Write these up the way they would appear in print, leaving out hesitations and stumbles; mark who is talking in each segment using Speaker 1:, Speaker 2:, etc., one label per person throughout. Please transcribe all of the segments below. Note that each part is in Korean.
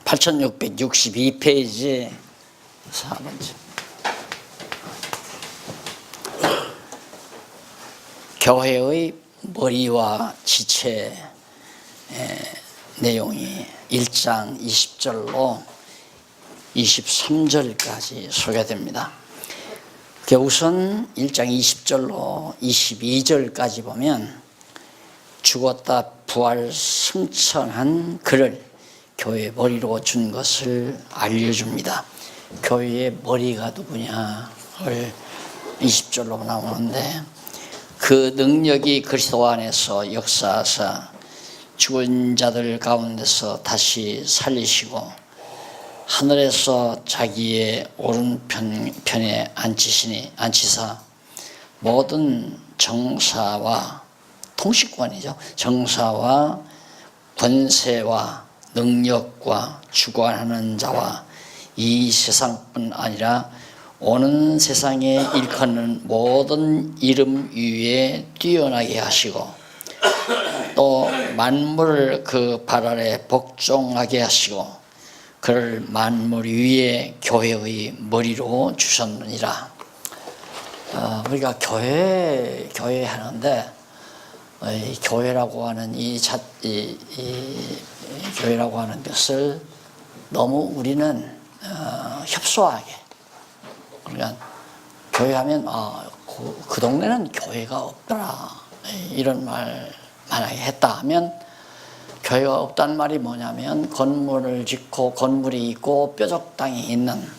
Speaker 1: 8662페이지 4번째. 교회의 머리와 지체 내용이 1장 20절로 23절까지 소개됩니다. 우선 1장 20절로 22절까지 보면 죽었다 부활 승천한 그를 교회의 머리로 준 것을 알려줍니다. 교회의 머리가 누구냐를 20절로 나오는데, 그 능력이 그리스도 안에서 역사하사 죽은 자들 가운데서 다시 살리시고 하늘에서 자기의 오른편에 앉히사 모든 정사와 통치권이죠. 정사와 권세와 능력과 주관하는 자와 이 세상뿐 아니라 오는 세상에 일컫는 모든 이름 위에 뛰어나게 하시고 또 만물을 그 발 아래 복종하게 하시고 그를 만물 위에 교회의 머리로 주셨느니라. 우리가 교회 하는데 이 교회라고 하는 이 교회라고 하는 것을 너무 우리는 협소하게, 그러니까 교회하면 그 동네는 교회가 없더라 이런 말 만약에 했다 하면, 교회가 없다는 말이 뭐냐면 건물을 짓고 건물이 있고 뾰족 땅이 있는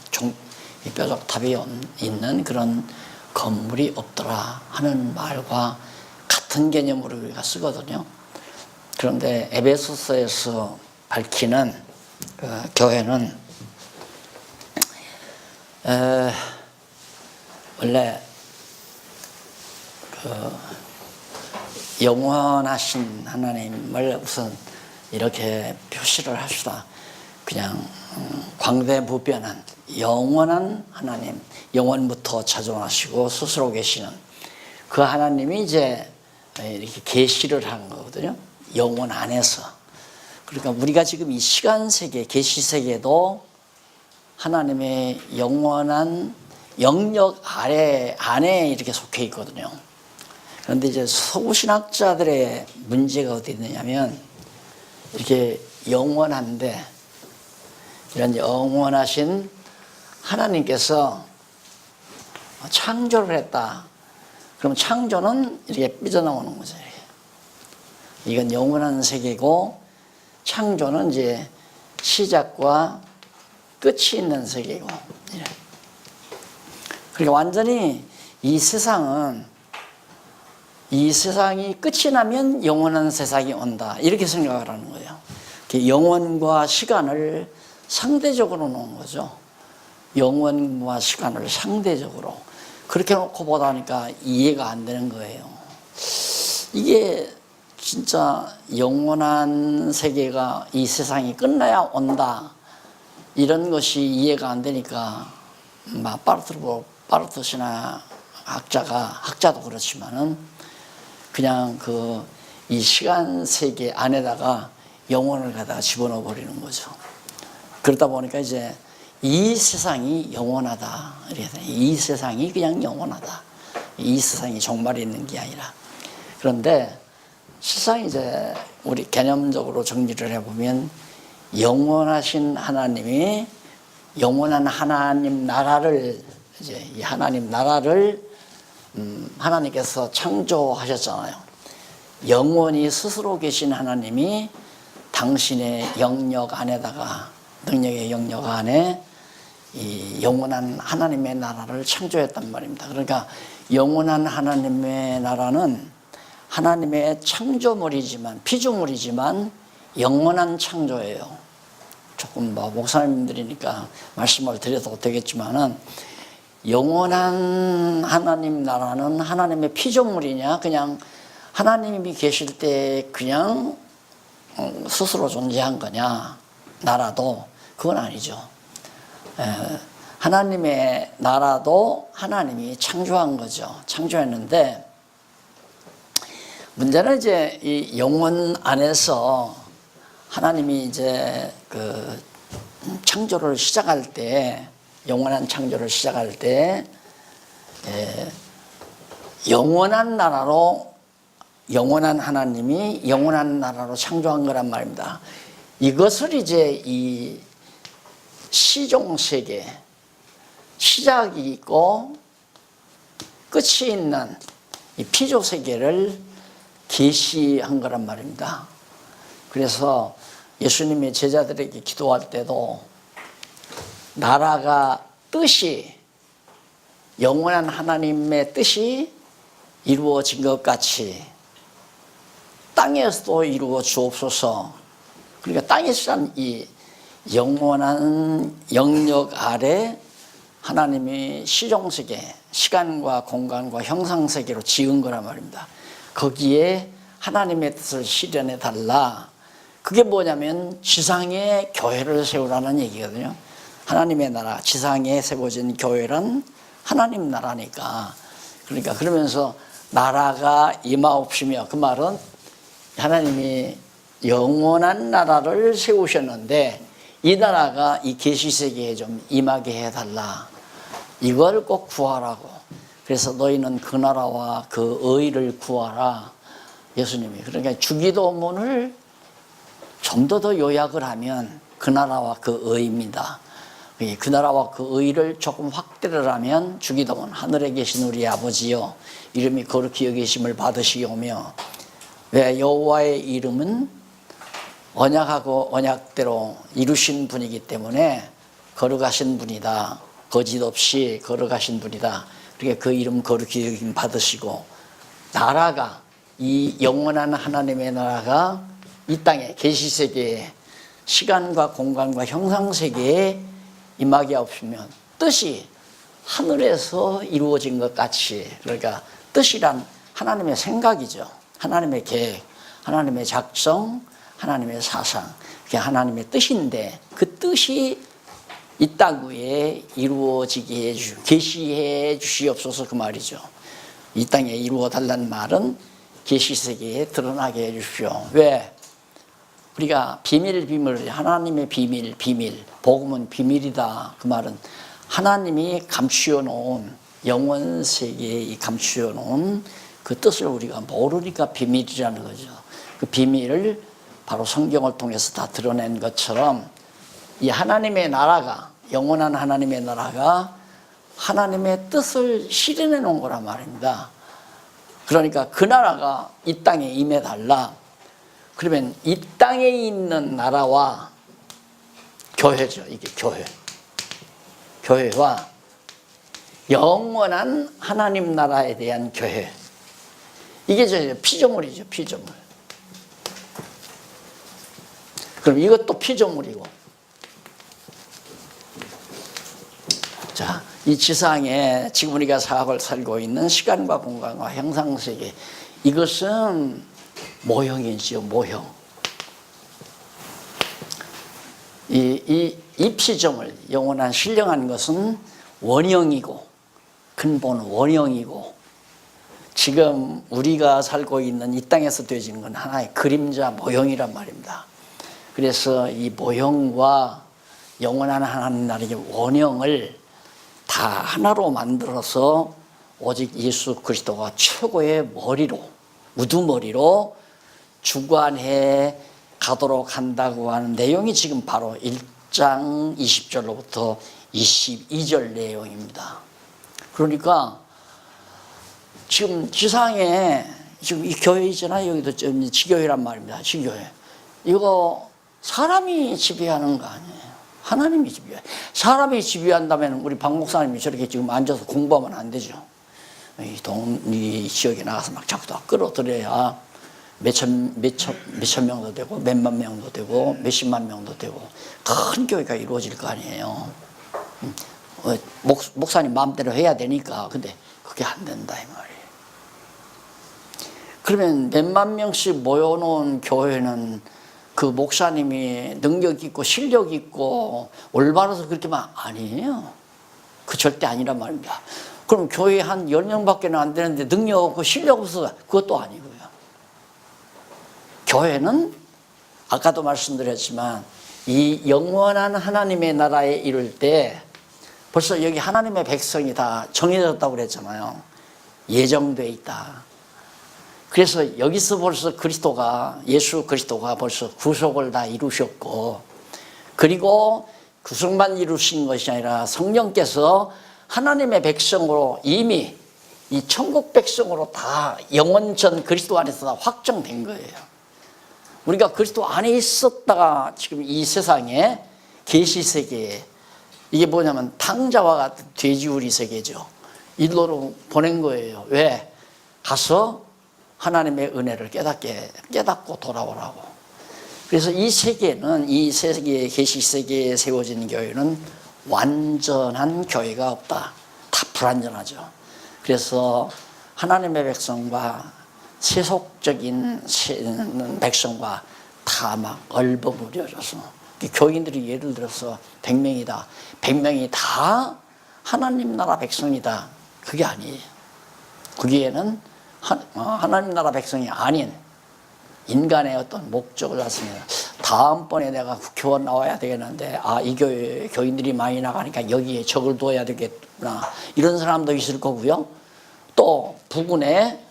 Speaker 1: 뾰족탑이 있는 그런 건물이 없더라 하는 말과 같은 개념으로 우리가 쓰거든요. 그런데 에베소서에서 밝히는 교회는 원래 영원하신 하나님을 우선 이렇게 표시를 합시다. 그냥 광대무변한 영원한 하나님, 영원부터 자존하시고 스스로 계시는 그 하나님이 이제 이렇게 계시를 한 거거든요. 영원 안에서. 그러니까 우리가 지금 이 시간 세계, 계시 세계도 하나님의 영원한 영역 안에 이렇게 속해 있거든요. 그런데 이제 서구신학자들의 문제가 어디 있느냐면, 이렇게 영원한데 이런 영원하신 하나님께서 창조를 했다. 그럼 창조는 이렇게 삐져나오는 거죠. 이건 영원한 세계고, 창조는 이제 시작과 끝이 있는 세계고. 그러니까 완전히 이 세상이 끝이 나면 영원한 세상이 온다, 이렇게 생각을 하는 거예요. 영원과 시간을 상대적으로 놓은 거죠. 영원과 시간을 상대적으로 그렇게 놓고 보다 보니까 이해가 안 되는 거예요. 이게 진짜 영원한 세계가 이 세상이 끝나야 온다, 이런 것이 이해가 안 되니까 파르투시나 학자도 그렇지만은 그냥 이 시간 세계 안에다가 영혼을 갖다가 집어넣어 버리는 거죠. 그러다 보니까 이제 이 세상이 영원하다, 이 세상이 그냥 영원하다, 이 세상이 종말이 있는 게 아니라. 그런데 실상 이제 우리 개념적으로 정리를 해보면, 영원하신 하나님이 영원한 하나님 나라를, 이제 이 하나님 나라를 하나님께서 창조하셨잖아요. 영원히 스스로 계신 하나님이 당신의 영역 안에다가, 능력의 영역 안에 이 영원한 하나님의 나라를 창조했단 말입니다. 그러니까 영원한 하나님의 나라는 하나님의 창조물이지만, 피조물이지만 영원한 창조예요. 조금 목사님들이니까 말씀을 드려도 되겠지만은, 영원한 하나님 나라는 하나님의 피조물이냐, 그냥 하나님이 계실 때 그냥 스스로 존재한 거냐, 나라도 그건 아니죠. 하나님의 나라도 하나님이 창조한 거죠. 창조했는데, 문제는 이제 이 영혼 안에서 하나님이 이제 그 창조를 시작할 때, 영원한 창조를 시작할 때 영원한 나라로, 영원한 하나님이 영원한 나라로 창조한 거란 말입니다. 이것을 이제 이 시종세계, 시작이 있고 끝이 있는 이 피조세계를 계시한 거란 말입니다. 그래서 예수님이 제자들에게 기도할 때도 나라가 뜻이, 영원한 하나님의 뜻이 이루어진 것 같이 땅에서도 이루어 주옵소서. 그러니까 땅에서란 이 영원한 영역 아래 하나님이 시종세계, 시간과 공간과 형상세계로 지은 거란 말입니다. 거기에 하나님의 뜻을 실현해 달라. 그게 뭐냐면 지상에 교회를 세우라는 얘기거든요. 하나님의 나라, 지상에 세워진 교회란 하나님 나라니까. 그러니까 그러면서 나라가 임하옵시며, 그 말은 하나님이 영원한 나라를 세우셨는데 이 나라가 이 계시세계에 좀 임하게 해달라. 이걸 꼭 구하라고. 그래서 너희는 그 나라와 그 의를 구하라. 예수님이. 그러니까 주기도문을 좀 더 요약을 하면 그 나라와 그 의입니다. 그 나라와 그 의를 조금 확대를 하면 주기도문, 하늘에 계신 우리 아버지여 이름이 거룩히 여기심을 받으시오며, 왜 여호와의 이름은 언약하고 언약대로 이루신 분이기 때문에 거룩하신 분이다. 거짓 없이 거룩하신 분이다. 그러니까 그 이름 거룩히 여김 받으시고, 나라가, 이 영원한 하나님의 나라가 이 땅에 계시세계에, 시간과 공간과 형상세계에 임하게 하옵시면, 뜻이 하늘에서 이루어진 것 같이. 그러니까 뜻이란 하나님의 생각이죠. 하나님의 계획, 하나님의 작성, 하나님의 사상, 그게 하나님의 뜻인데 그 뜻이 이 땅 위에 이루어지게 계시해 주시옵소서, 그 말이죠. 이 땅에 이루어 달라는 말은 계시세계에 드러나게 해 주십시오. 왜? 우리가 비밀, 하나님의 비밀, 복음은 비밀이다. 그 말은 하나님이 감추어 놓은, 영원 세계에 감추어 놓은 그 뜻을 우리가 모르니까 비밀이라는 거죠. 그 비밀을 바로 성경을 통해서 다 드러낸 것처럼 이 하나님의 나라가, 영원한 하나님의 나라가 하나님의 뜻을 실현해 놓은 거란 말입니다. 그러니까 그 나라가 이 땅에 임해 달라. 그러면 이 땅에 있는 나라와 교회죠. 이게 교회. 교회와 영원한 하나님 나라에 대한 교회. 이게 저 피조물이죠. 피조물. 그럼 이것도 피조물이고. 자, 이 지상에 지금 우리가 사학을 살고 있는 시간과 공간과 형상세계, 이것은 모형이죠. 모형. 이 피조물, 영원한 신령한 것은 원형이고, 근본 원형이고, 지금 우리가 살고 있는 이 땅에서 되어지는 건 하나의 그림자 모형이란 말입니다. 그래서 이 모형과 영원한 하나님 나라의 원형을 다 하나로 만들어서 오직 예수 그리스도가 최고의 머리로, 우두머리로 주관해 가도록 한다고 하는 내용이 지금 바로 1장 20절로부터 22절 내용입니다. 그러니까 지금 지상에 지금 이 교회 있잖아요. 여기도 지교회란 말입니다. 지교회. 이거 사람이 지배하는 거 아니에요. 하나님이 지배해. 사람이 지배한다면 우리 박 목사님이 저렇게 지금 앉아서 공부하면 안 되죠. 이 지역에 나가서 막 자꾸 다 끌어들여야 몇천 명도 되고 몇만 명도 되고 몇십만 명도 되고 큰 교회가 이루어질 거 아니에요. 목사님 마음대로 해야 되니까. 근데 그게 안 된다 이 말이에요. 그러면 몇만 명씩 모여놓은 교회는 그 목사님이 능력 있고 실력 있고 올바라서 그렇게만 아니에요. 그 절대 아니란 말입니다. 그럼 교회 한 10명밖에 안 되는데 능력 없고 실력 없어서 그것도 아니고요. 교회는 아까도 말씀드렸지만 이 영원한 하나님의 나라에 이를 때 벌써 여기 하나님의 백성이 다 정해졌다고 그랬잖아요. 예정돼 있다. 그래서 여기서 벌써 그리스도가, 예수 그리스도가 벌써 구속을 다 이루셨고, 그리고 구속만 이루신 것이 아니라 성령께서 하나님의 백성으로 이미 이 천국 백성으로 다 영원전 그리스도 안에서 다 확정된 거예요. 우리가 그리스도 안에 있었다가 지금 이 세상에 계시 세계에, 이게 뭐냐면 탕자와 같은 돼지우리 세계죠. 일로로 보낸 거예요. 왜? 가서 하나님의 은혜를 깨닫고 돌아오라고. 그래서 이 세계는, 이 세계, 계시 세계에 세워진 교회는 완전한 교회가 없다. 다 불완전하죠. 그래서 하나님의 백성과 세속적인 백성과 다 막 얼버무려져서, 교인들이 예를 들어서 100명이다. 100명이 다 하나님 나라 백성이다. 그게 아니에요. 거기에는 하나님 나라 백성이 아닌 인간의 어떤 목적을 갖습니다. 다음번에 내가 국회의원 나와야 되겠는데, 이 교회 교인들이 많이 나가니까 여기에 적을 둬야 되겠구나. 이런 사람도 있을 거고요. 또 부근에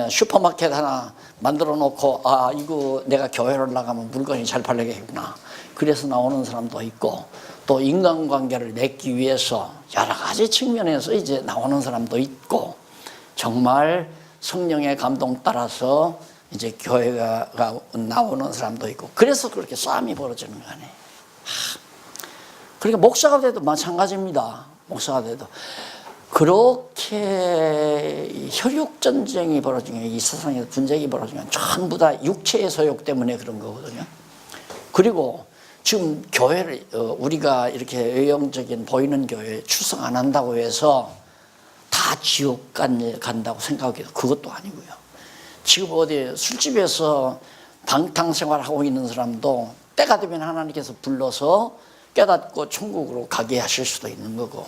Speaker 1: 슈퍼마켓 하나 만들어 놓고, 이거 내가 교회를 나가면 물건이 잘 팔리겠구나. 그래서 나오는 사람도 있고, 또 인간관계를 맺기 위해서 여러 가지 측면에서 이제 나오는 사람도 있고, 정말 성령의 감동 따라서 이제 교회가 나오는 사람도 있고, 그래서 그렇게 싸움이 벌어지는 거 아니에요. 그러니까 목사가 돼도 마찬가지입니다. 목사가 돼도 그렇게 혈육전쟁이 벌어지면, 이 세상에서 분쟁이 벌어지면 전부 다 육체의 소욕 때문에 그런 거거든요. 그리고 지금 교회를, 우리가 이렇게 외형적인 보이는 교회에 출석 안 한다고 해서 다 지옥 간다고 생각해도 그것도 아니고요. 지금 어디 술집에서 방탕생활하고 있는 사람도 때가 되면 하나님께서 불러서 깨닫고 천국으로 가게 하실 수도 있는 거고,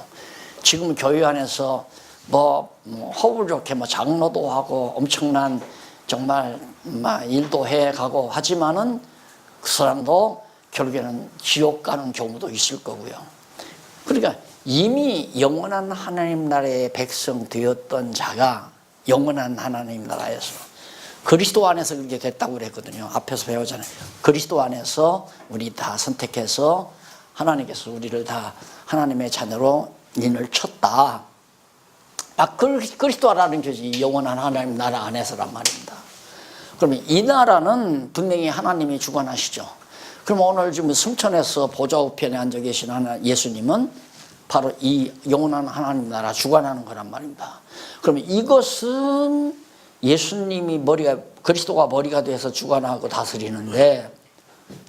Speaker 1: 지금 교회 안에서 허울 좋게 장로도 하고 엄청난 정말 일도 해 가고 하지만은 그 사람도 결국에는 지옥 가는 경우도 있을 거고요. 그러니까 이미 영원한 하나님 나라의 백성 되었던 자가 영원한 하나님 나라에서 그리스도 안에서 그렇게 됐다고 그랬거든요. 앞에서 배우잖아요. 그리스도 안에서 우리 다 선택해서 하나님께서 우리를 다 하나님의 자녀로 인을 쳤다. 그리스도라는 것이 영원한 하나님 나라 안에서란 말입니다. 그러면 이 나라는 분명히 하나님이 주관하시죠. 그럼 오늘 지금 승천에서 보좌 우편에 앉아 계신 예수님은 바로 이 영원한 하나님 나라 주관하는 거란 말입니다. 그러면 이것은 예수님이 그리스도가 머리가 돼서 주관하고 다스리는데,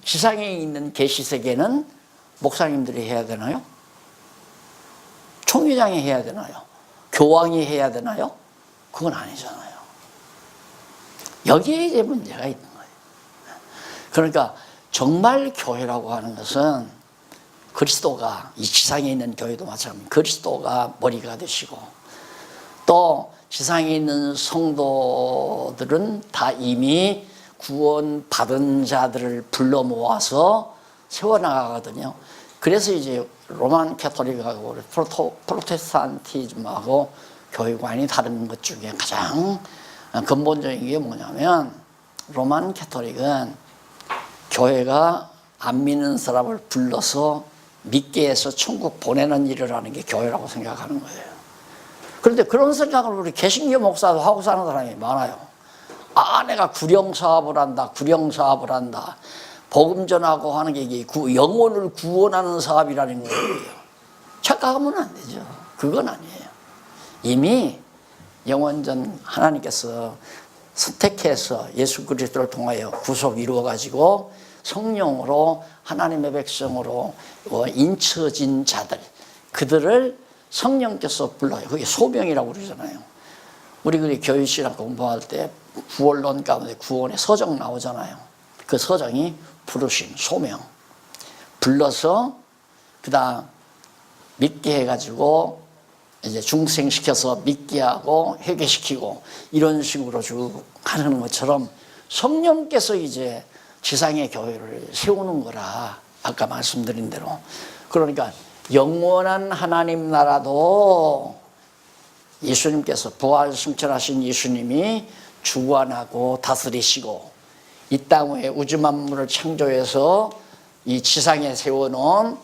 Speaker 1: 지상에 있는 계시세계는 목사님들이 해야 되나요? 총회장이 해야 되나요? 교황이 해야 되나요? 그건 아니잖아요. 여기에 이제 문제가 있는 거예요. 그러니까 정말 교회라고 하는 것은 그리스도가, 이 지상에 있는 교회도 마찬가지입니다. 그리스도가 머리가 되시고, 또 지상에 있는 성도들은 다 이미 구원받은 자들을 불러 모아서 세워나가거든요. 그래서 이제 로만 캐토릭하고 프로테스탄티즘하고 교회관이 다른 것 중에 가장 근본적인 게 뭐냐면, 로만 캐토릭은 교회가 안 믿는 사람을 불러서 믿게 해서 천국 보내는 일을 하는 게 교회라고 생각하는 거예요. 그런데 그런 생각을 우리 개신교 목사도 하고 사는 사람이 많아요. 내가 구령사업을 한다. 복음 전하고 하는 게 이게 영혼을 구원하는 사업이라는 거예요. 착각하면 안 되죠. 그건 아니에요. 이미 영원전 하나님께서 선택해서 예수 그리스도를 통하여 구속 이루어가지고 성령으로 하나님의 백성으로 인쳐진 자들, 그들을 성령께서 불러요. 그게 소명이라고 그러잖아요. 우리 교회 신학 공부할 때 구원론 가운데 구원의 서정 나오잖아요. 그 서정이 부르심, 소명. 불러서 그다음 믿게 해가지고 이제 중생시켜서 믿게 하고 회개시키고 이런 식으로 쭉 하는 것처럼 성령께서 이제 지상의 교회를 세우는 거라. 아까 말씀드린 대로. 그러니까 영원한 하나님 나라도 예수님께서 부활 승천하신 예수님이 주관하고 다스리시고 이 땅 위에 우주 만물을 창조해서 이 지상에 세워놓은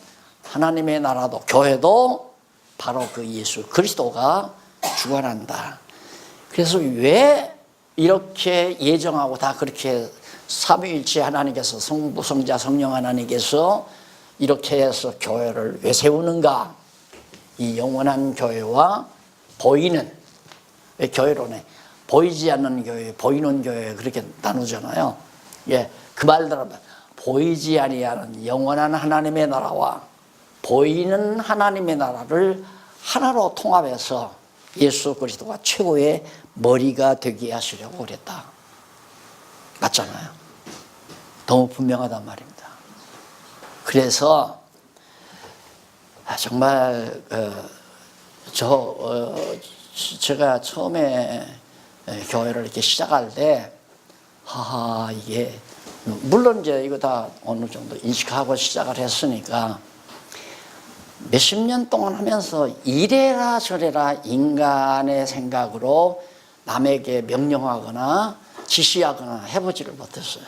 Speaker 1: 하나님의 나라도 교회도 바로 그 예수 그리스도가 주관한다. 그래서 왜 이렇게 예정하고 다 그렇게 삼위일체 하나님께서 성부 성자 성령 하나님께서 이렇게 해서 교회를 왜 세우는가? 이 영원한 교회와 보이는, 왜 교회론에 보이지 않는 교회, 보이는 교회 그렇게 나누잖아요. 예, 그 말대로 보이지 아니하는 영원한 하나님의 나라와 보이는 하나님의 나라를 하나로 통합해서 예수 그리스도가 최고의 머리가 되게 하시려고 그랬다. 맞잖아요. 너무 분명하단 말입니다. 그래서 정말 제가 처음에 교회를 이렇게 시작할 때 이게 물론 이제 이거 다 어느 정도 인식하고 시작을 했으니까 몇십 년 동안 하면서 이래라 저래라 인간의 생각으로 남에게 명령하거나 지시하거나 해보지를 못했어요.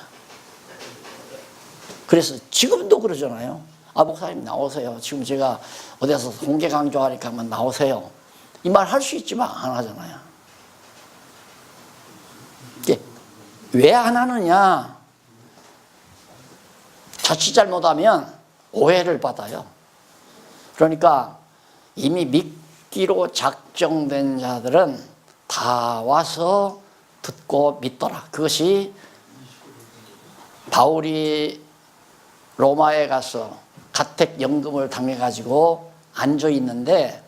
Speaker 1: 그래서 지금도 그러잖아요. 목사님 나오세요. 지금 제가 어디서 공개 강조하니까 한번 나오세요. 이 말 할 수 있지만 안 하잖아요. 왜 안 하느냐? 자칫 잘못하면 오해를 받아요. 그러니까 이미 믿기로 작정된 자들은 다 와서 듣고 믿더라. 그것이 바울이 로마에 가서 가택연금을 당해가지고 앉아 있는데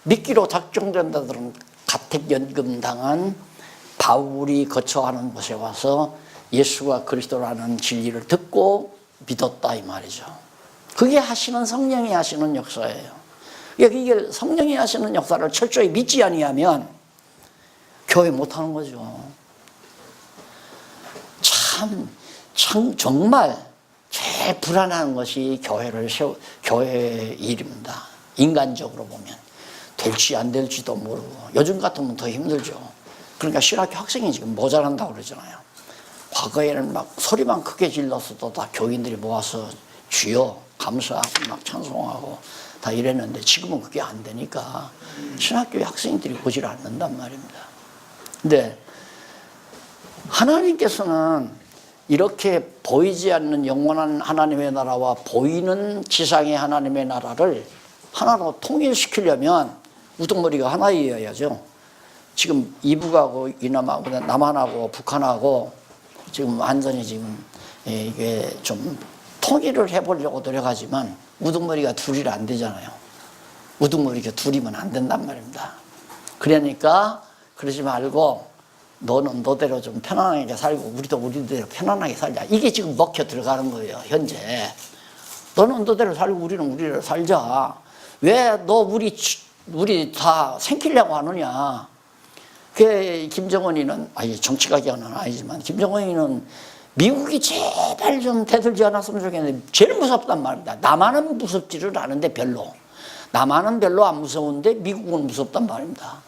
Speaker 1: 믿기로 작정된 자들은 가택연금 당한 바울이 거처하는 곳에 와서 예수가 그리스도라는 진리를 듣고 믿었다 이 말이죠. 그게 하시는 성령이 하시는 역사예요. 이게 성령이 하시는 역사를 철저히 믿지 아니하면 교회 못하는 거죠. 정말 제일 불안한 것이 교회 일입니다. 인간적으로 보면 될지 안 될지도 모르고 요즘 같으면 더 힘들죠. 그러니까 신학교 학생이 지금 모자란다고 그러잖아요. 과거에는 막 소리만 크게 질렀어도 다 교인들이 모아서 주여 감사하고 막 찬송하고 다 이랬는데 지금은 그게 안 되니까 신학교 학생들이 오질 않는단 말입니다. 근데 하나님께서는 이렇게 보이지 않는 영원한 하나님의 나라와 보이는 지상의 하나님의 나라를 하나로 통일시키려면 우두머리가 하나이어야죠. 지금 이북하고 이남하고 남한하고 북한하고 지금 완전히 지금 이게 좀 통일을 해보려고 노력하지만 우두머리가 둘이라 안 되잖아요. 우두머리가 둘이면 안 된단 말입니다. 그러니까 그러지 말고 너는 너대로 좀 편안하게 살고 우리도 우리대로 편안하게 살자. 이게 지금 먹혀 들어가는 거예요. 현재. 너는 너대로 살고 우리는 우리대로 살자. 왜 너 우리 다 생기려고 하느냐. 그 김정은이는 정치가기는 아니지만 김정은이는 미국이 제발 좀 대들지 않았으면 좋겠는데 제일 무섭단 말입니다. 남한은 무섭지를 않은데 별로. 남한은 별로 안 무서운데 미국은 무섭단 말입니다.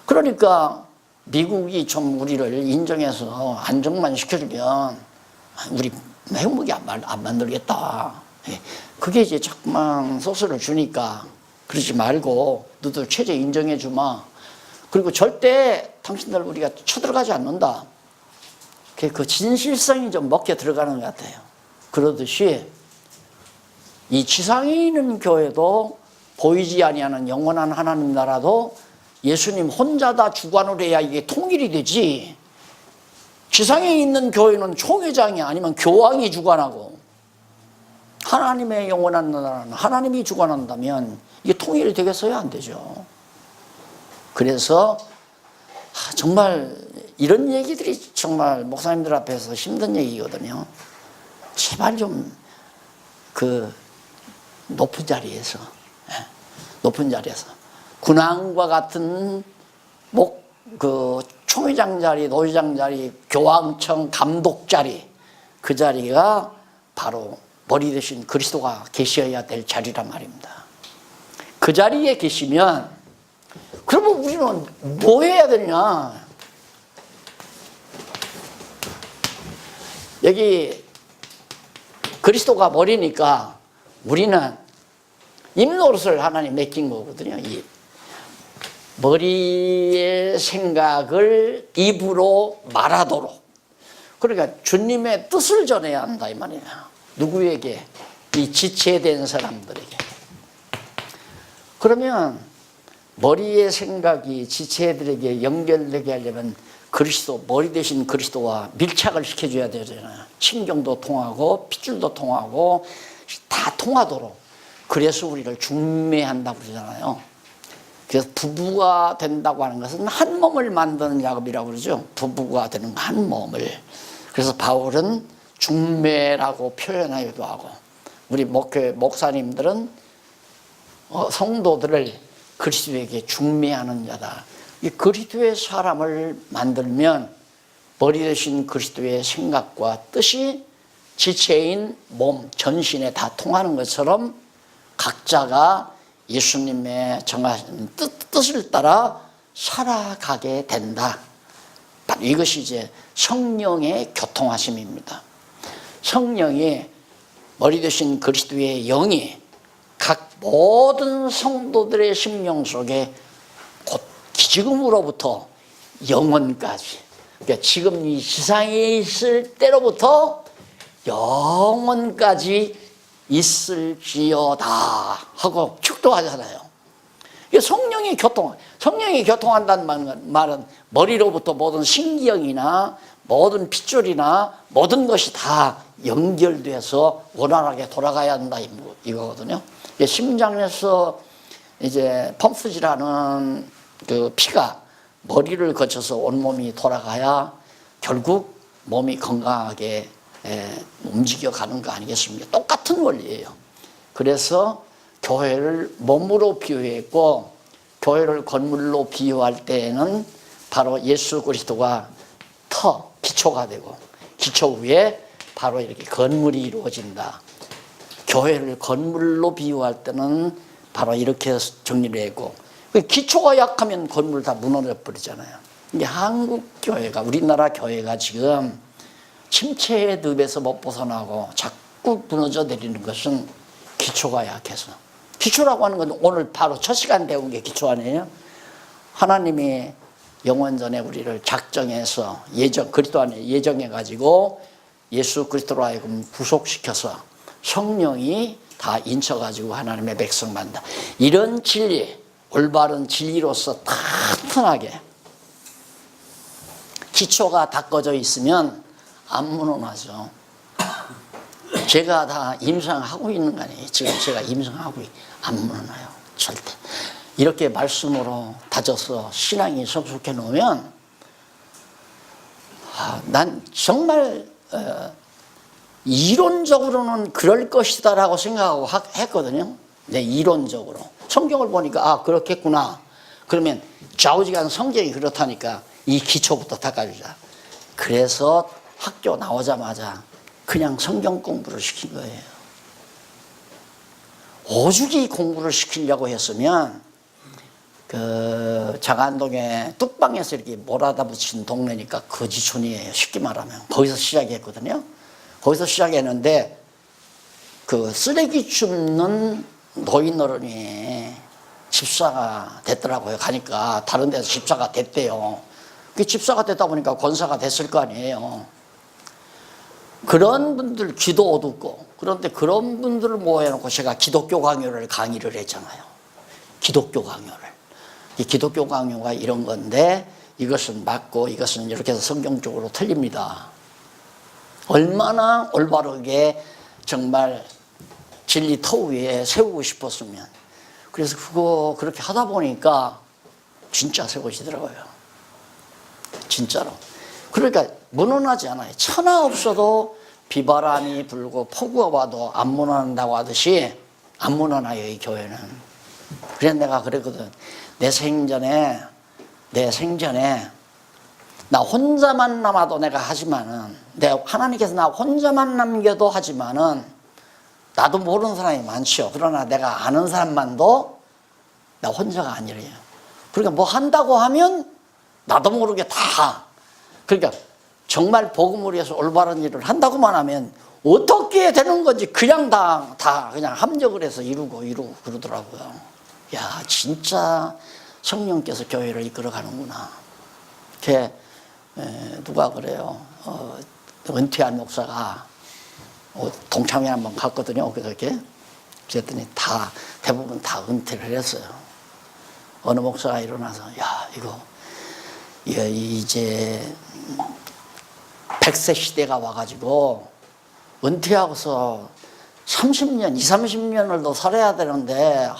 Speaker 1: 그러니까 미국이 좀 우리를 인정해서 안정만 시켜주면 우리 핵무기 안 만들겠다. 그게 이제 자꾸만 소스를 주니까 그러지 말고 너들 체제 인정해 주마. 그리고 절대 당신들 우리가 쳐들어가지 않는다. 그 진실성이 좀 먹혀 들어가는 것 같아요. 그러듯이 이 지상에 있는 교회도 보이지 아니하는 영원한 하나님 나라도 예수님 혼자 다 주관을 해야 이게 통일이 되지. 지상에 있는 교회는 총회장이 아니면 교황이 주관하고 하나님의 영원한 나라는 하나님이 주관한다면 이게 통일이 되겠어요? 안 되죠. 그래서 정말 이런 얘기들이 정말 목사님들 앞에서 힘든 얘기거든요. 제발 좀 그 높은 자리에서 군왕과 같은 총회장 자리, 노회장 자리, 교황청 감독 자리 그 자리가 바로 머리 대신 그리스도가 계셔야 될 자리란 말입니다. 그 자리에 계시면 그러면 우리는 뭐 해야 되냐? 여기 그리스도가 머리니까 우리는 입노릇을 하나님 맡긴 거거든요. 이 머리의 생각을 입으로 말하도록. 그러니까 주님의 뜻을 전해야 한다 이 말이에요. 누구에게? 이 지체된 사람들에게. 그러면 머리의 생각이 지체들에게 연결되게 하려면 그리스도, 머리 대신 그리스도와 밀착을 시켜줘야 되잖아요. 신경도 통하고 핏줄도 통하고 다 통하도록. 그래서 우리를 중매한다고 그러잖아요. 그래서 부부가 된다고 하는 것은 한 몸을 만드는 작업이라고 그러죠. 부부가 되는 한 몸을. 그래서 바울은 중매라고 표현하기도 하고, 우리 목사님들은 성도들을 그리스도에게 중매하는 자다. 이 그리스도의 사람을 만들면 머리 대신 그리스도의 생각과 뜻이 지체인 몸, 전신에 다 통하는 것처럼 각자가 예수님의 정하신 뜻을 따라 살아가게 된다. 바로 이것이 이제 성령의 교통하심입니다. 성령이 머리 대신 그리스도의 영이 각 모든 성도들의 심령 속에 곧 지금으로부터 영원까지, 그러니까 지금 이 지상에 있을 때로부터 영원까지 있을지어다 하고 축도하잖아요. 성령이 교통한다는 말은 머리로부터 모든 신경이나 모든 핏줄이나 모든 것이 다 연결돼서 원활하게 돌아가야 한다 이거거든요. 심장에서 이제 펌프질하는 그 피가 머리를 거쳐서 온몸이 돌아가야 결국 몸이 건강하게 움직여가는 거 아니겠습니까? 똑같은 원리예요. 그래서 교회를 몸으로 비유했고, 교회를 건물로 비유할 때에는 바로 예수 그리스도가 기초가 되고, 기초 위에 바로 이렇게 건물이 이루어진다. 교회를 건물로 비유할 때는 바로 이렇게 정리를 했고, 기초가 약하면 건물 다 무너져 버리잖아요. 근데 한국 교회가, 우리나라 교회가 지금 침체의 늪에서 못 벗어나고 자꾸 무너져 내리는 것은 기초가 약해서. 기초라고 하는 건 오늘 바로 첫 시간 배운 게 기초 아니에요? 하나님이 영원전에 우리를 작정해서 그리스도 안에 예정해가지고 예수 그리스도로 하여금 구속시켜서 성령이 다 인쳐가지고 하나님의 백성 만다. 이런 진리, 올바른 진리로서 탄탄하게 기초가 닦아져 있으면 안 무너나죠. 제가 다 임상하고 있는 거 아니에요. 지금 제가 임상하고 안 무너나요. 절대. 이렇게 말씀으로 다져서 신앙이 성숙해 놓으면 난 정말 이론적으로는 그럴 것이다라고 생각하고 했거든요. 네, 이론적으로. 성경을 보니까 그렇겠구나. 그러면 좌우지간 성경이 그렇다니까 이 기초부터 닦아주자. 그래서 학교 나오자마자 그냥 성경 공부를 시킨 거예요. 오죽이 공부를 시키려고 했으면 그 장안동에 뚝방에서 이렇게 몰아다 붙인 동네니까 거지촌이에요. 쉽게 말하면. 거기서 시작했거든요. 거기서 시작했는데 그 쓰레기 줍는 노인 어른이 집사가 됐더라고요. 가니까 다른 데서 집사가 됐대요. 그 집사가 됐다 보니까 권사가 됐을 거 아니에요. 그런 분들 기도 어둡고, 그런데 그런 분들을 모아놓고 제가 기독교 강의를 했잖아요. 기독교 강요를. 이 기독교 강요가 이런 건데 이것은 맞고 이것은 이렇게 해서 성경적으로 틀립니다. 얼마나 올바르게 정말 진리 터 위에 세우고 싶었으면. 그래서 그거 그렇게 하다 보니까 진짜 세워지더라고요. 진짜로. 그러니까 무너나지 않아요. 천하 없어도 비바람이 불고 폭우가 와도 안 무너난다고 하듯이 안 무너나요, 이 교회는. 그래서 내가 그랬거든. 내 생전에 나 혼자만 남아도 내가 하지만은, 내가 하나님께서 나 혼자만 남겨도 하지만은 나도 모르는 사람이 많죠. 그러나 내가 아는 사람만도 나 혼자가 아니래요. 그러니까 뭐 한다고 하면 나도 모르게 다. 그러니까 정말 복음을 위해서 올바른 일을 한다고만 하면 어떻게 되는 건지 그냥 다 그냥 합력을 해서 이루고 그러더라고요. 야, 진짜 성령께서 교회를 이끌어가는구나. 이렇게 누가 그래요. 은퇴한 목사가 동창회 한번 갔거든요. 그렇게. 그랬더니 대부분 다 은퇴를 했어요. 어느 목사가 일어나서, 야, 이제 100세 시대가 와가지고 은퇴하고서 30년, 30년을 더 살아야 되는데,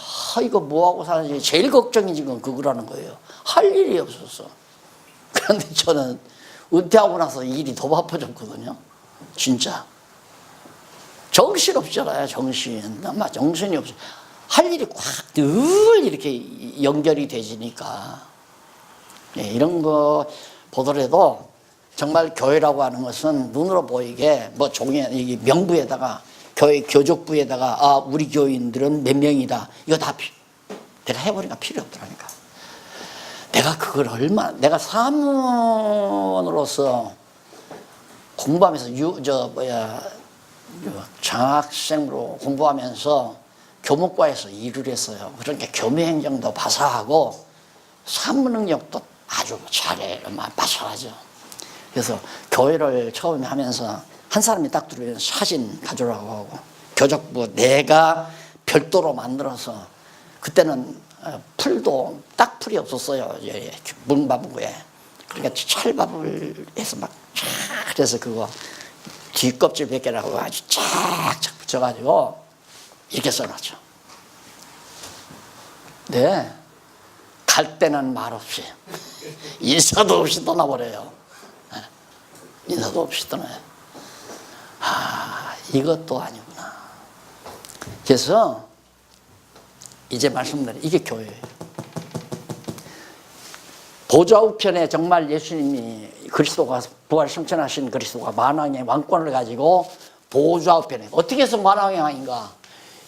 Speaker 1: 이거 뭐하고 사는지 제일 걱정이 지금 그거라는 거예요. 할 일이 없어서. 그런데 저는 은퇴하고 나서 일이 더 바빠졌거든요. 진짜. 정신없잖아요, 정신. 아마 정신이 없어. 할 일이 늘 이렇게 연결이 되지니까. 네, 이런 거 보더라도 정말 교회라고 하는 것은 눈으로 보이게 뭐 종이 명부에다가 교회 교족부에다가 우리 교인들은 몇 명이다. 이거 다 내가 해버리니까 필요 없더라니까. 내가 그걸 내가 사문으로서 공부하면서 장학생으로 공부하면서 교목과에서 일을 했어요. 그러니까 교매행정도 바사하고 사문 능력도 아주 잘해, 바사하죠. 그래서 교회를 처음에 하면서 한 사람이 딱 들어오면 사진 가져오라고 하고 교족부 내가 별도로 만들어서 그때는 딱풀이 없었어요. 문방구에. 그러니까 찰밥을 해서 막 그래서 그거 뒷껍질 벗겨라고 아주 쫙쫙 붙여가지고 이렇게 써놨죠. 네. 갈 때는 말없이 인사도 없이 떠나버려요. 인사도 없이 떠나요. 이것도 아니구나. 그래서 이제 말씀드린 이게 교회예요. 보좌 우편에 정말 예수님이 그리스도가 부활 승천하신 그리스도가 만왕의 왕권을 가지고 보좌 우편에 어떻게 해서 만왕의 왕인가?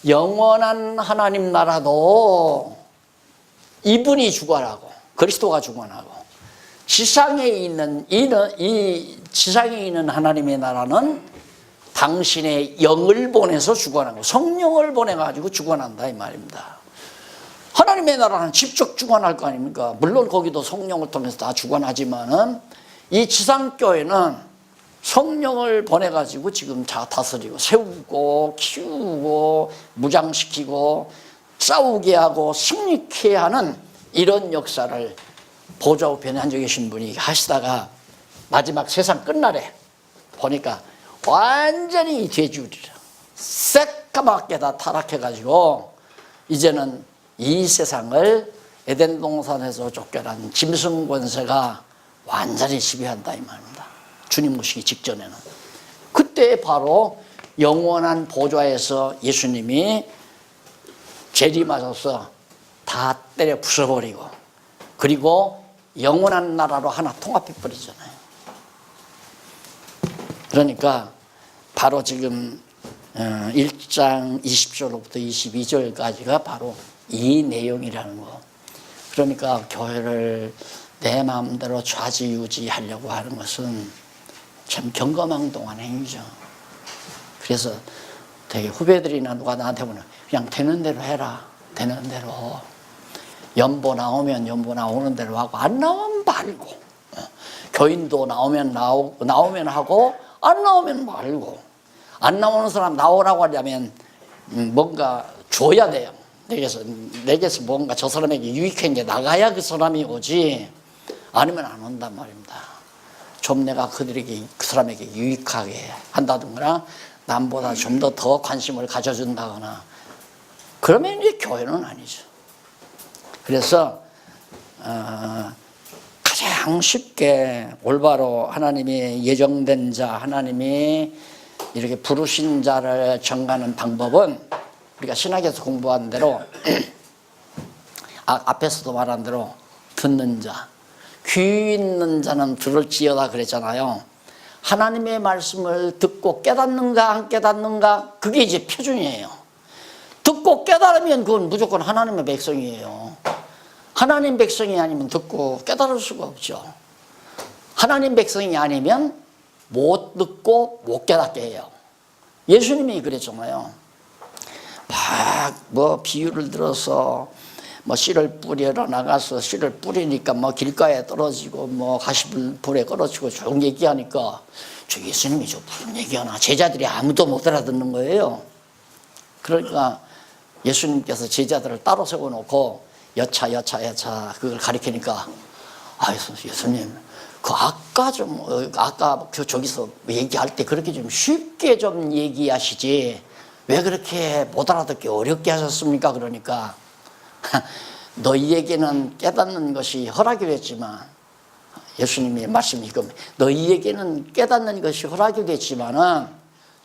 Speaker 1: 영원한 하나님 나라도 이분이 주관하고 그리스도가 주관하고 지상에 있는 지상에 있는 하나님의 나라는 당신의 영을 보내서 주관하고 성령을 보내가지고 주관한다 이 말입니다. 하나님의 나라는 직접 주관할 거 아닙니까? 물론 거기도 성령을 통해서 다 주관하지만은 이 지상교회는 성령을 보내가지고 지금 다스리고 세우고 키우고 무장시키고 싸우게 하고 승리케 하는 이런 역사를 보좌 우편에 앉아 계신 분이 하시다가 마지막 세상 끝날에 보니까 완전히 돼지우리라 새까맣게 다 타락해가지고 이제는 이 세상을 에덴 동산에서 쫓겨난 짐승 권세가 완전히 지배한다 이 말입니다. 주님 오시기 직전에는. 그때 바로 영원한 보좌에서 예수님이 재림하셔서 다 때려 부숴버리고 그리고 영원한 나라로 하나 통합해버리잖아요. 그러니까 바로 지금 1장 20절로부터 22절까지가 바로 이 내용이라는 거. 그러니까 교회를 내 마음대로 좌지우지하려고 하는 것은 참 경거망동한 행위죠. 그래서 되게 후배들이나 누가 나한테 보면 그냥 되는 대로 해라. 되는 대로. 연보 나오면 연보 나오는 대로 하고 안 나오면 말고. 교인도 나오면 하고 안 나오면 말고. 안 나오는 사람 나오라고 하려면 뭔가 줘야 돼요. 내게서 뭔가 저 사람에게 유익한 게 나가야 그 사람이 오지 아니면 안 온단 말입니다. 좀 내가 그 사람에게 유익하게 한다든가 남보다 좀 더 관심을 가져준다거나 그러면 이제 교회는 아니죠. 그래서 가장 쉽게 올바로 하나님이 예정된 자, 하나님이 이렇게 부르신 자를 정하는 방법은 우리가 신학에서 공부한 대로 앞에서도 말한 대로 듣는 자, 귀 있는 자는 들을지어다 그랬잖아요. 하나님의 말씀을 듣고 깨닫는가 안 깨닫는가, 그게 이제 표준이에요. 듣고 깨달으면 그건 무조건 하나님의 백성이에요. 하나님 백성이 아니면 듣고 깨달을 수가 없죠. 하나님 백성이 아니면 못 듣고 못 깨닫게 해요. 예수님이 그랬잖아요. 막 비유를 들어서 씨를 뿌리러 나가서 씨를 뿌리니까 길가에 떨어지고 가시불에 떨어지고 좋은 얘기하니까 저 예수님이 저 무슨 얘기하나, 제자들이 아무도 못 알아듣는 거예요. 그러니까 예수님께서 제자들을 따로 세워놓고 여차 그걸 가리키니까, 예수님 아까 저기서 얘기할 때 그렇게 좀 쉽게 좀 얘기하시지 왜 그렇게 못 알아듣게 어렵게 하셨습니까? 그러니까 너희에게는 깨닫는 것이 허락이 됐지만, 예수님의 말씀이 이겁니다. 너희에게는 깨닫는 것이 허락이 됐지만은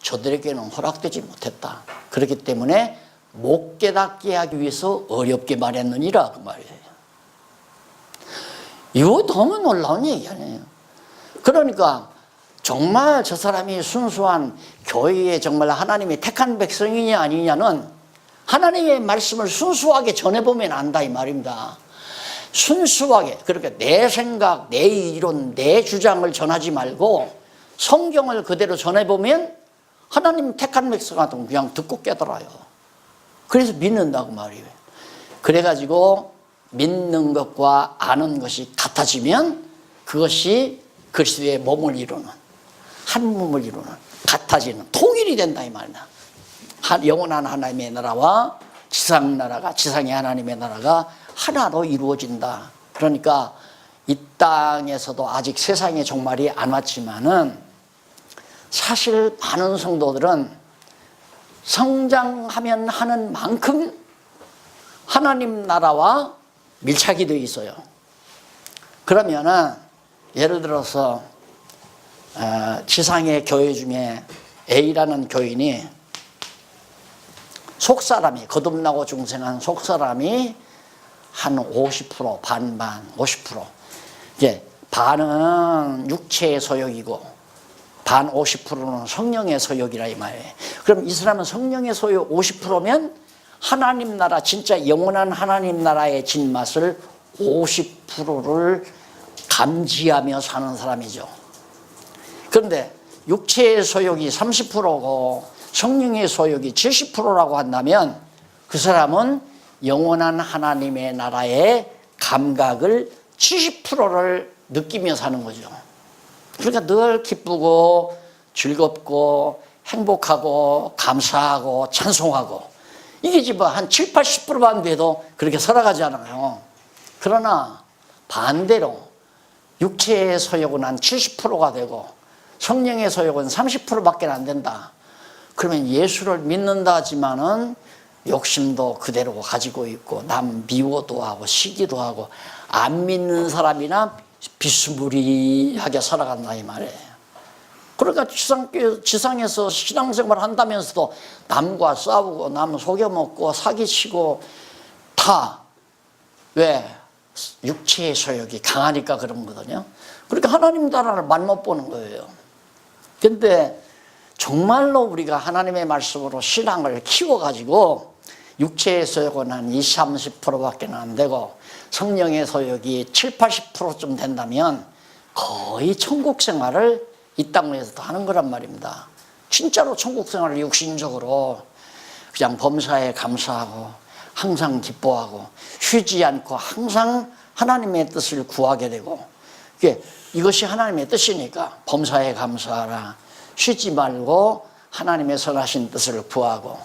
Speaker 1: 저들에게는 허락되지 못했다. 그렇기 때문에 못 깨닫게 하기 위해서 어렵게 말했느니라, 그 말이에요. 이거 너무 놀라운 얘기 아니에요. 그러니까 정말 저 사람이 순수한 교회에 정말 하나님이 택한 백성이냐 아니냐는 하나님의 말씀을 순수하게 전해보면 안다, 이 말입니다. 순수하게, 그렇게 내 생각, 내 이론, 내 주장을 전하지 말고 성경을 그대로 전해보면 하나님 택한 백성은 그냥 듣고 깨달아요. 그래서 믿는다고 말이에요. 그래가지고 믿는 것과 아는 것이 같아지면 그것이 그리스도의 몸을 이루는, 한 몸을 이루는, 같아지는, 통일이 된다, 이 말이다. 영원한 하나님의 나라와 지상나라가, 지상의 하나님의 나라가 하나로 이루어진다. 그러니까 이 땅에서도 아직 세상의 종말이 안 왔지만은 사실 많은 성도들은 성장하면 하는 만큼 하나님 나라와 밀착이 되어 있어요. 그러면은 예를 들어서 지상의 교회 중에 A라는 교인이 속사람이, 거듭나고 중생한 속사람이 한 50%, 반반, 50%. 이제 반은 육체의 소욕이고 반 50%는 성령의 소욕이라 이 말이에요. 그럼 이 사람은 성령의 소욕 50%면 하나님 나라, 진짜 영원한 하나님 나라의 진맛을 50%를 감지하며 사는 사람이죠. 그런데 육체의 소욕이 30%고 성령의 소욕이 70%라고 한다면 그 사람은 영원한 하나님의 나라의 감각을 70%를 느끼며 사는 거죠. 그러니까 늘 기쁘고 즐겁고 행복하고 감사하고 찬송하고, 이게 지금 한 7, 80%만 돼도 그렇게 살아가지 않아요. 그러나 반대로 육체의 소욕은 한 70%가 되고 성령의 소욕은 30%밖에 안 된다. 그러면 예수를 믿는다 하지만은 욕심도 그대로 가지고 있고 남 미워도 하고 시기도 하고 안 믿는 사람이나 비스무리하게 살아간다, 이 말이에요. 그러니까 지상에서 신앙생활 한다면서도 남과 싸우고 남 속여먹고 사기치고 다 왜? 육체의 소욕이 강하니까 그런 거거든요. 그러니까 하나님 나라를 맛못 보는 거예요. 근데 정말로 우리가 하나님의 말씀으로 신앙을 키워가지고 육체의 소욕은 한 20, 30%밖에 안 되고 성령의 소욕이 7, 80%쯤 된다면 거의 천국 생활을 이 땅에서도 하는 거란 말입니다. 진짜로 천국 생활을 육신적으로 그냥 범사에 감사하고 항상 기뻐하고 쉬지 않고 항상 하나님의 뜻을 구하게 되고, 이것이 하나님의 뜻이니까 범사에 감사하라, 쉬지 말고 하나님의 선하신 뜻을 구하고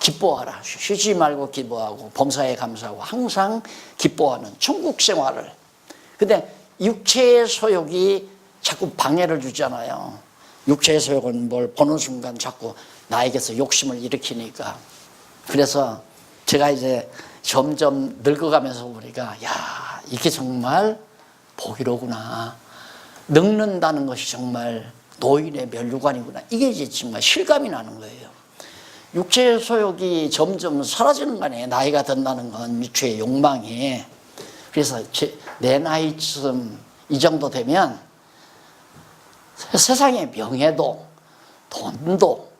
Speaker 1: 기뻐하라, 쉬지 말고 기뻐하고 범사에 감사하고 항상 기뻐하는 천국 생활을. 근데 육체의 소욕이 자꾸 방해를 주잖아요. 육체의 소욕은 뭘 보는 순간 자꾸 나에게서 욕심을 일으키니까. 그래서 제가 이제 점점 늙어가면서 보니까, 야, 이게 정말 복이로구나. 늙는다는 것이 정말 노인의 멸류관이구나. 이게 이제 정말 실감이 나는 거예요. 육체의 소욕이 점점 사라지는 거 아니에요. 나이가 든다는 건 육체의 욕망이. 그래서 내 나이쯤 이 정도 되면 세상의 명예도 돈도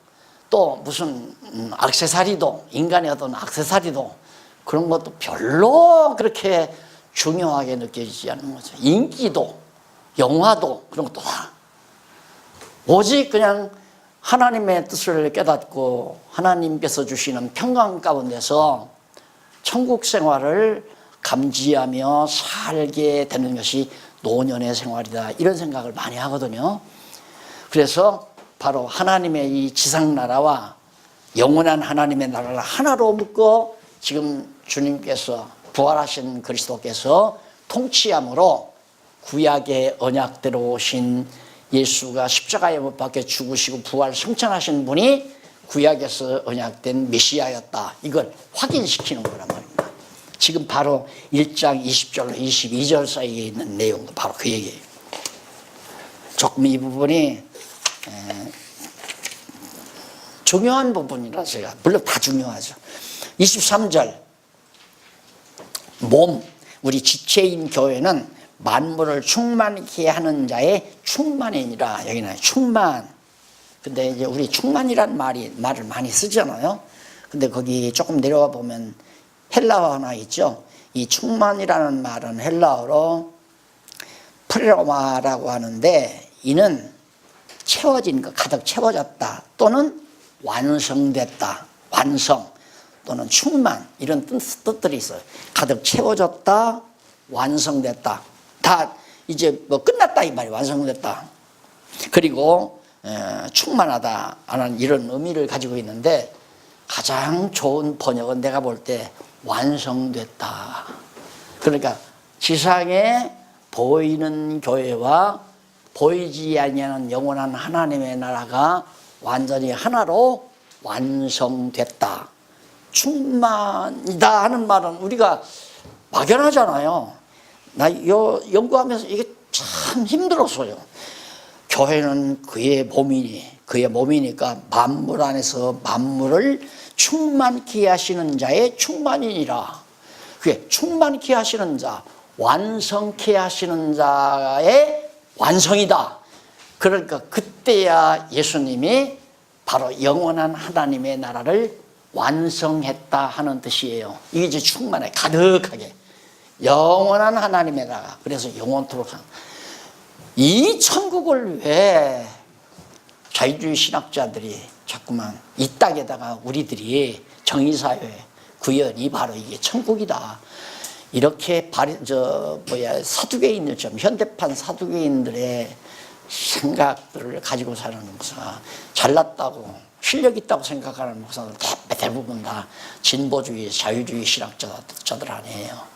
Speaker 1: 또 무슨 액세서리도 인간의 어떤 액세서리도 그런 것도 별로 그렇게 중요하게 느껴지지 않는 거죠. 인기도 영화도 그런 것도 다 오직 그냥 하나님의 뜻을 깨닫고 하나님께서 주시는 평강 가운데서 천국 생활을 감지하며 살게 되는 것이 노년의 생활이다, 이런 생각을 많이 하거든요. 그래서 바로 하나님의 이 지상나라와 영원한 하나님의 나라를 하나로 묶어 지금 주님께서 부활하신 그리스도께서 통치함으로 구약의 언약대로 오신 예수가 십자가에 못 박혀 죽으시고 부활 승천하신 분이 구약에서 언약된 메시아였다, 이걸 확인시키는 거란 말입니다. 지금 바로 1장 20절로 22절 사이에 있는 내용도 바로 그 얘기예요. 조금 이 부분이 중요한 부분이라 제가, 물론 다 중요하죠. 23절, 몸, 우리 지체인 교회는 만물을 충만케 하는 자의 충만이니라. 여기는 충만. 근데 이제 우리 충만이라는 말을 많이 쓰잖아요. 근데 거기 조금 내려와 보면 헬라어 하나 있죠. 이 충만이라는 말은 헬라어로 프레로마라고 하는데, 이는 채워진 것, 가득 채워졌다, 또는 완성됐다, 완성 또는 충만, 이런 뜻들이 있어요. 가득 채워졌다, 완성됐다, 다 이제 뭐 끝났다 이 말이, 완성됐다. 그리고 충만하다 하는 이런 의미를 가지고 있는데, 가장 좋은 번역은 내가 볼 때 완성됐다. 그러니까 지상에 보이는 교회와 보이지 아니하는 영원한 하나님의 나라가 완전히 하나로 완성됐다, 충만이다 하는 말은 우리가 막연하잖아요. 나 요 연구하면서 이게 참 힘들었어요. 교회는 그의 몸이니까 만물 안에서 만물을 충만케 하시는 자의 충만이니라. 그게 충만케 하시는 자, 완성케 하시는 자의 완성이다. 그러니까 그때야 예수님이 바로 영원한 하나님의 나라를 완성했다 하는 뜻이에요. 이게 이제 충만해, 가득하게. 영원한 하나님의 나라. 그래서 영원토록 이 천국을 왜 자유주의 신학자들이 자꾸만 이 땅에다가 우리들이 정의사회 구현이 바로 이게 천국이다, 이렇게 사두개인들처럼 현대판 사두개인들의 생각들을 가지고 사는 목사, 잘났다고 실력 있다고 생각하는 목사들 대부분 다 진보주의 자유주의 신학자들 아니에요.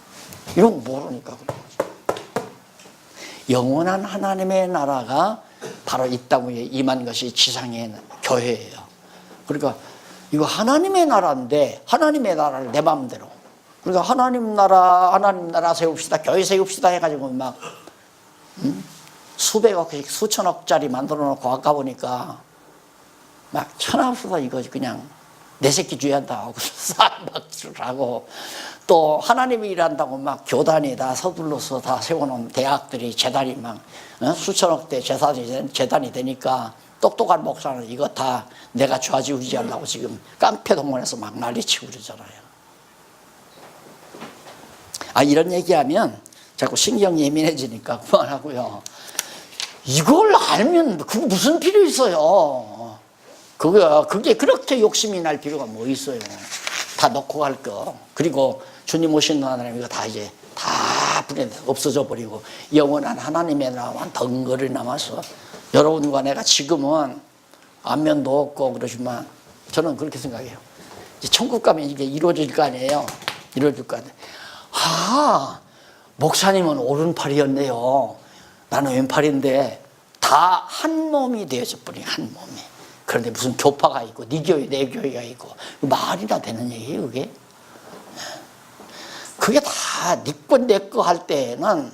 Speaker 1: 이런 거 모르니까 그런 거죠. 영원한 하나님의 나라가 바로 이 땅 위에 임한 것이 지상의 교회예요. 그러니까 이거 하나님의 나라인데 하나님의 나라를 내 마음대로, 그러니까 하나님 나라 세웁시다, 교회 세웁시다 해가지고 막 수백억씩 수천억짜리 만들어 놓고 아까 보니까 막 천하수다 이거 그냥 내 새끼 주의한다 하고 쌀박수를 하고, 또 하나님이 일한다고 막 교단이 다 서둘러서 다 세워놓은 대학들이 재단이 막 수천억대 재단이 되니까 똑똑한 목사는 이거 다 내가 좌지우지하려고 지금 깡패 동원해서 막 난리치고 그러잖아요. 이런 얘기하면 자꾸 신경 예민해지니까 그만하고요. 이걸 알면 그거 무슨 필요 있어요. 그게 그렇게 욕심이 날 필요가 뭐 있어요. 다 놓고 갈 거. 그리고 주님 오신 하나님 이거 다 이제 다 불에 없어져 버리고 영원한 하나님의 나라만 덩거리 남아서 여러분과 내가 지금은 안면도 없고 그러지만 저는 그렇게 생각해요. 이제 천국 가면 이게 이루어질 거 아니에요. 이루어질 거 아니에요. 목사님은 오른팔이었네요. 나는 왼팔인데 다 한 몸이 되어져 버린 한 몸이. 그런데 무슨 교파가 있고 네 교회 내 교회가 있고 말이나 되는 얘기예요 그게? 그게 다 네 거 내 거 할 때는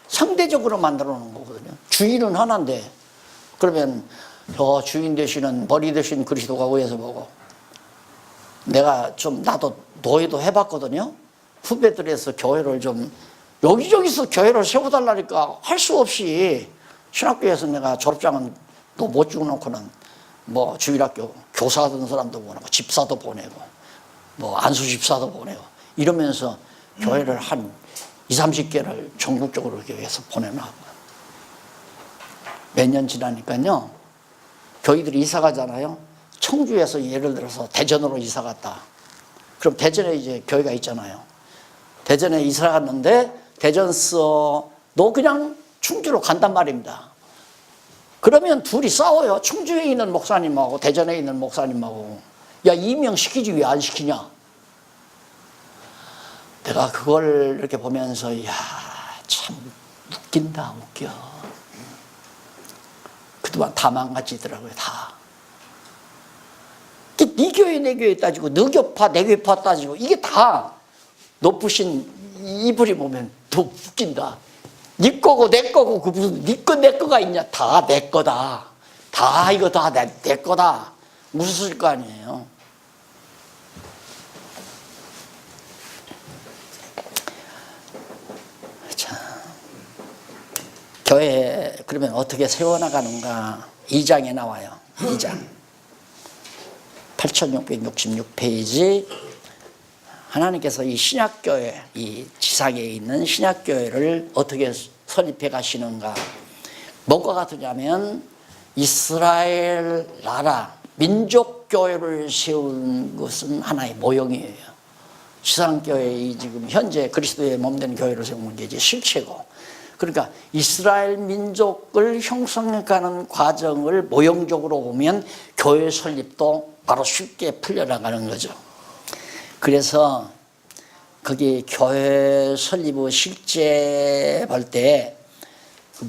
Speaker 1: 상대적으로 만들어 놓은 거거든요. 주인은 하나인데 그러면 저 주인 되시는 머리 되신 그리스도가 위에서 보고, 내가 좀 나도 노예도 해봤거든요. 후배들에서 교회를 좀 여기저기서 교회를 세워달라니까 할 수 없이 신학교에서 내가 졸업장은 또 못 주고놓고는 뭐 주일학교 교사 하던 사람도 보내고 집사도 보내고 뭐 안수 집사도 보내고 이러면서 교회를 한 20, 30개를 전국적으로 이렇게 해서 보내놔. 몇 년 지나니까요, 교회들이 이사 가잖아요. 청주에서 예를 들어서 대전으로 이사 갔다. 그럼 대전에 이제 교회가 있잖아요. 대전에 이사 갔는데 대전서 너 그냥 충주로 간단 말입니다. 그러면 둘이 싸워요. 충주에 있는 목사님하고 대전에 있는 목사님하고. 야, 임명시키지 왜 안 시키냐? 내가 그걸 이렇게 보면서 야, 참 웃긴다, 웃겨. 그동안 다 망가지더라고요, 다. 네 교회 내 교회 따지고 너 교파 내 교파 따지고 이게 다 높으신 이불이 보면 더 웃긴다. 네 거고 내 거고 그 무슨 네 거 내 거가 있냐. 다 내 거다. 다 이거 다 내 거다. 웃을 거 아니에요. 자, 교회 그러면 어떻게 세워나가는가. 2장에 나와요. 2장 8666페이지. 하나님께서 이 신약교회, 이 지상에 있는 신약교회를 어떻게 설립해 가시는가. 뭐가 같으냐면 이스라엘 나라 민족교회를 세운 것은 하나의 모형이에요. 지상교회 지금 현재 그리스도의 몸된 교회를 세우는 게 이제 실체고, 그러니까 이스라엘 민족을 형성해가는 과정을 모형적으로 보면 교회 설립도 바로 쉽게 풀려나가는 거죠. 그래서 거기 교회 설립의 실제 볼 때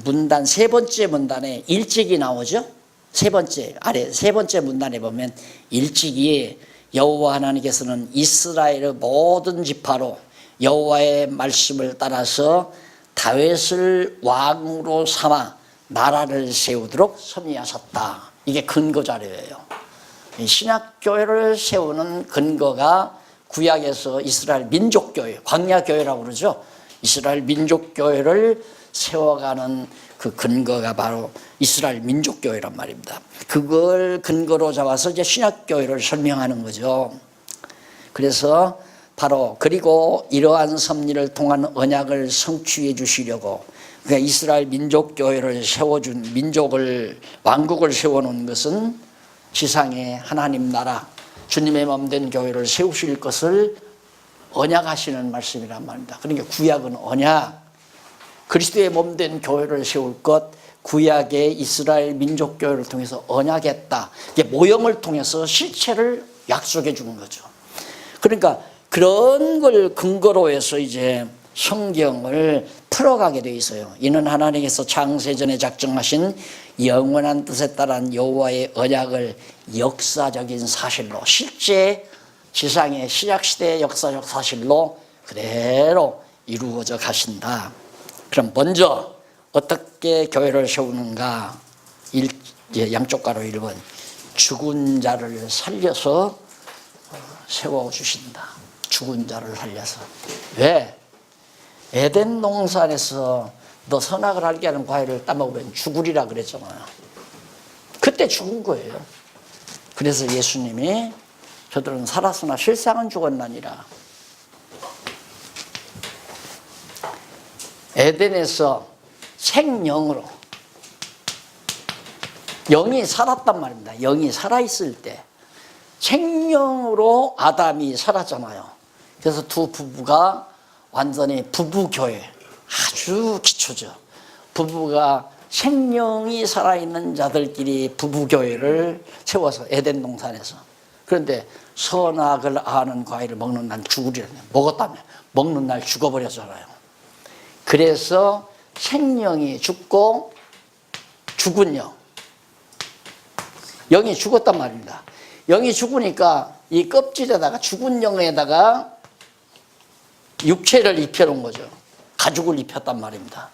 Speaker 1: 문단 세 번째 문단에 일찍이 나오죠. 세 번째 아래 세 번째 문단에 보면 일찍이 여호와 하나님께서는 이스라엘의 모든 지파로 여호와의 말씀을 따라서 다윗을 왕으로 삼아 나라를 세우도록 섭리하셨다. 이게 근거 자료예요. 신약교회를 세우는 근거가 구약에서 이스라엘 민족교회, 광야교회라고 그러죠. 이스라엘 민족교회를 세워가는 그 근거가 바로 이스라엘 민족교회란 말입니다. 그걸 근거로 잡아서 이제 신약교회를 설명하는 거죠. 그래서 바로 그리고 이러한 섭리를 통한 언약을 성취해 주시려고 그러니까 이스라엘 민족교회를 세워준 민족을 왕국을 세워놓은 것은 지상의 하나님 나라 주님의 몸된 교회를 세우실 것을 언약하시는 말씀이란 말입니다. 그러니까 구약은 언약, 그리스도의 몸된 교회를 세울 것, 구약의 이스라엘 민족교회를 통해서 언약했다. 이게 모형을 통해서 실체를 약속해 주는 거죠. 그러니까 그런 걸 근거로 해서 이제 성경을 풀어가게 돼 있어요. 이는 하나님께서 창세전에 작정하신 영원한 뜻에 따른 여호와의 언약을 역사적인 사실로, 실제 지상의 신약시대의 역사적 사실로 그대로 이루어져 가신다. 그럼 먼저 어떻게 교회를 세우는가. 양쪽 가로 1번 죽은 자를 살려서 세워주신다. 죽은 자를 살려서. 왜? 에덴 동산에서 너 선악을 알게 하는 과일을 따먹으면 죽으리라 그랬잖아요. 그때 죽은 거예요. 그래서 예수님이 저들은 살았으나 실상은 죽었나니라. 에덴에서 생명으로 영이 살았단 말입니다. 영이 살아있을 때 생명으로 아담이 살았잖아요. 그래서 두 부부가 완전히 부부교회, 아주 기초죠. 부부가 생명이 살아있는 자들끼리 부부교회를 세워서 에덴 동산에서. 그런데 선악을 아는 과일을 먹는 날 죽으리라며. 먹었다며. 먹는 날 죽어버렸잖아요. 그래서 생명이 죽고 죽은 영, 영이 죽었단 말입니다. 영이 죽으니까 이 껍질에다가 죽은 영에다가 육체를 입혀놓은 거죠. 가죽을 입혔단 말입니다.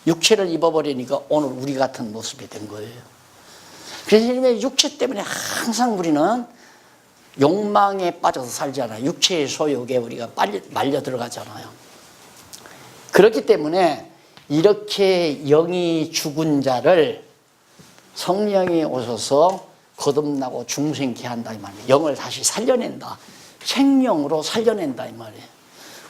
Speaker 1: 육체를 입어버리니까 오늘 우리 같은 모습이 된 거예요. 그래서 육체 때문에 항상 우리는 욕망에 빠져서 살잖아요. 육체의 소욕에 우리가 빨리 말려 들어가잖아요. 그렇기 때문에 이렇게 영이 죽은 자를 성령이 오셔서 거듭나고 중생케 한다 이 말이에요. 영을 다시 살려낸다. 생명으로 살려낸다 이 말이에요.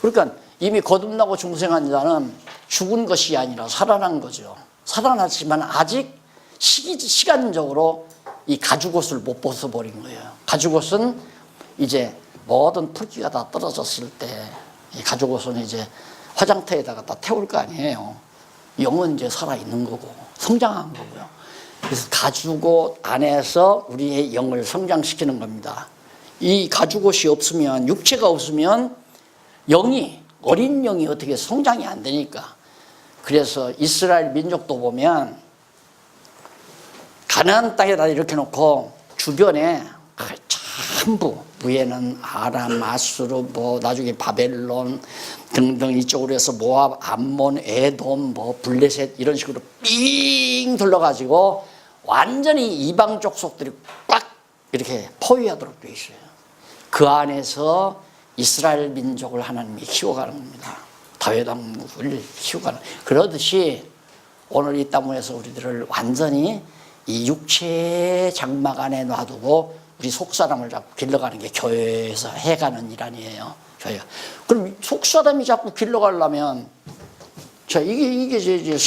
Speaker 1: 그러니까 이미 거듭나고 중생한 자는 죽은 것이 아니라 살아난 거죠. 살아났지만 아직 시간적으로 이 가죽옷을 못 벗어버린 거예요. 가죽옷은 이제 모든 풀기가 다 떨어졌을 때 이 가죽옷은 이제 화장터에다가 다 태울 거 아니에요. 영은 이제 살아있는 거고 성장한 거고요. 그래서 가죽옷 안에서 우리의 영을 성장시키는 겁니다. 이 가죽옷이 없으면, 육체가 없으면 영이, 어린 영이 어떻게 성장이 안 되니까. 그래서 이스라엘 민족도 보면 가나안 땅에다 이렇게 놓고 주변에 전부 위에는 아람, 아수르, 나중에 바벨론 등등 이쪽으로 해서 모압, 암몬, 에돔, 블레셋 이런 식으로 삥 둘러가지고 완전히 이방 족속들이 꽉 이렇게 포위하도록 되어 있어요. 그 안에서 이스라엘 민족을 하나님이 키워가는 겁니다. 다윗 왕국을 키워가는. 그러듯이 오늘 이 땅에서 우리들을 완전히 이 육체의 장막 안에 놔두고 우리 속사람을 자꾸 길러가는 게 교회에서 해가는 일 아니에요. 교회가. 그럼 속사람이 자꾸 길러가려면, 자, 이게 이제